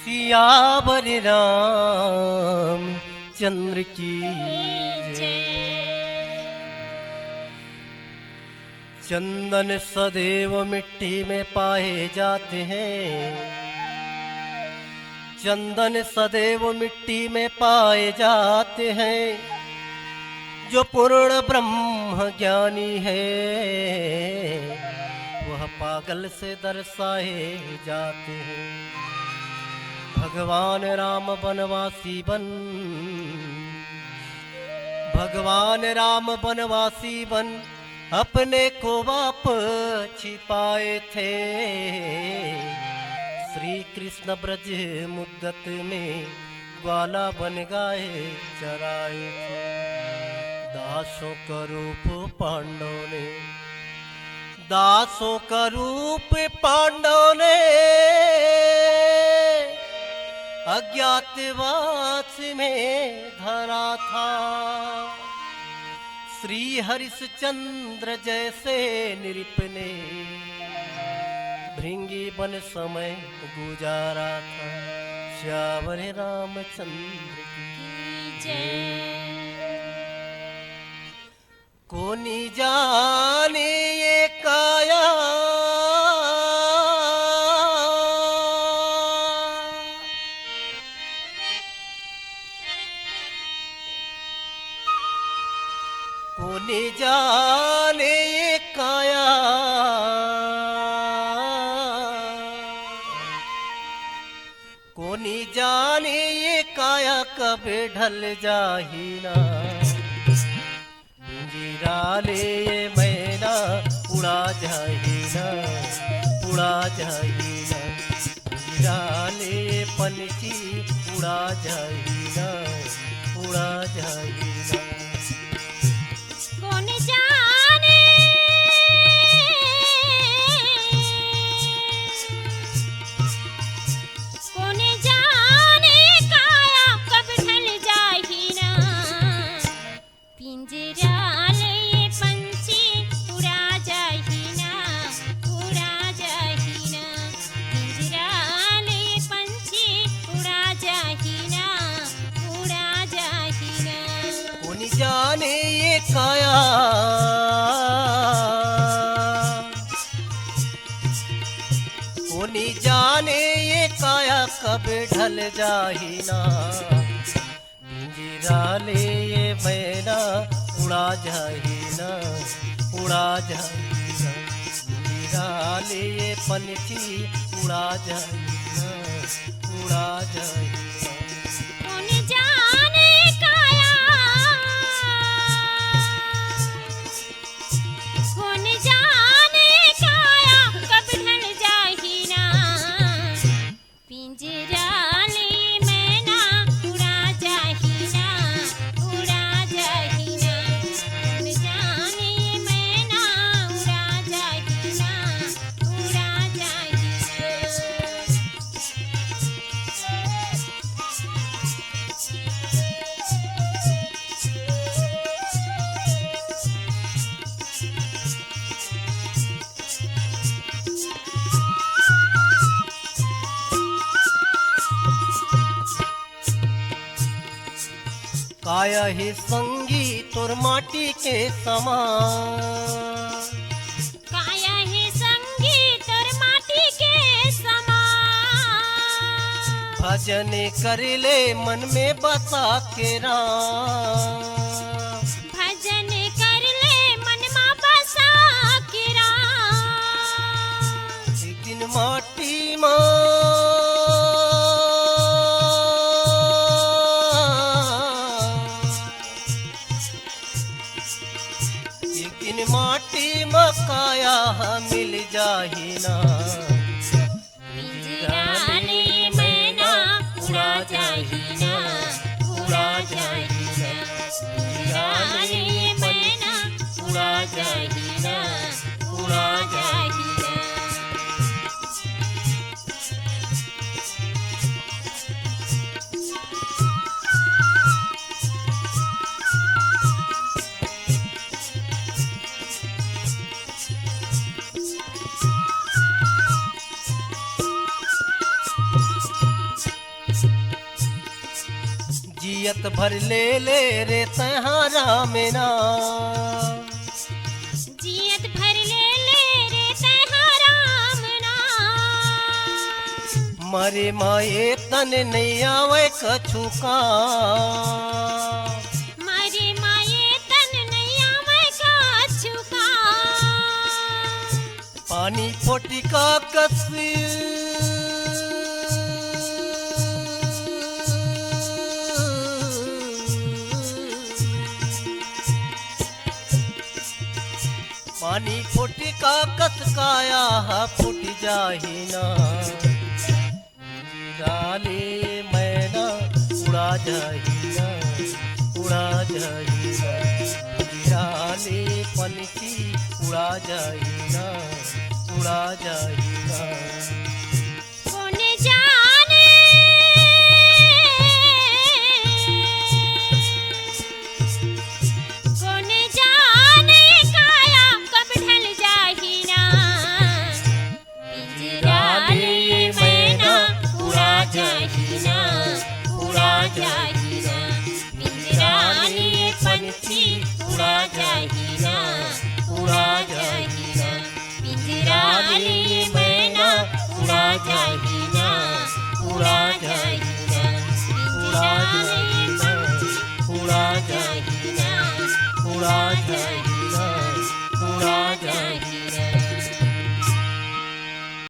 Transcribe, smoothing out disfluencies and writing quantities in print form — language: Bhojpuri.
सियावर राम चंद्र की जय। चंदन सदैव मिट्टी में पाए जाते हैं, चंदन सदैव मिट्टी में पाए जाते हैं। जो पूर्ण ब्रह्म ज्ञानी है वह पागल से दर्शाए जाते हैं। भगवान राम बनवासी बन, भगवान राम बनवासी बन अपने को बाप छिपाए थे। श्री कृष्ण ब्रज मुद्दत में ग्वाला बन गाय चराए थे। दासों का रूप पांडवों ने, दासों का रूप पांडवों ने अज्ञातवास में धरा था। श्री हरिश्चंद्र जैसे नृप ने भृंगी बन समय गुजारा था। श्यावर रामचंद्र की जय। कोनी जाने ये काया कोनी जाने ये काया कोनी जाने ये काया कब ढल जाही ना। पिंजराले ये मैना उड़ा जाही ना, उड़ा जाही ना। पिंजराले ये पंछी उड़ा जाही ना, उड़ा जाही ना। कौन जाने कौन जाने काया कब ढल जाही ना। पिंजराले ये पंछी उड़ा जाही ना, उड़ा जाही ना। पिंजराले ये पंछी उड़ा जाही ना, उड़ा जाही ना। कोनी जाने ये काया कोनी जाने ये काया कब ढल जाही ना। पिंजराले ये मैना उड़ा जाही ना, उड़ा जाही ना। पिंजराले ये पंछी उड़ा जाही ना, उड़ा जाही ना। कौन जाने काया कौन जाने काया कब ढल जाही ना। पिंजराले मैना उड़ा जाही ना, उड़ा जाही ना। कौन जाने मैना उड़ा जाही ना, उड़ा जाही ना। काया ही संगी तोर माटी के समान। काया है संगीत और माटी के समान। भजन कर ले मन में बसा के राम। भजन कर ले मन मा बसा के राम। एक दिन माटी माँ एक दिन माटी मकाया मिल जाही ना। पिंजराले मैना उड़ा जाही ना, उड़ा जाही ना। पिंजराले मैना उड़ा जाही ना, उड़ा जाही ना। जियत भर ले ले रे तहारा में ना जियत भर ले ले रे तैहा राम नाम। मरे माए तन नहीं आवे कछु का मारे माये तन नहीं आवे काछु का। पानी फोटी का कसवी पानी फोटी का कसकाया फूट जाही ना डाले मैना उड़ा जाही ना उड़ा जाही ना डाले पनकी उड़ा जाही ना उड़ा जाही ना।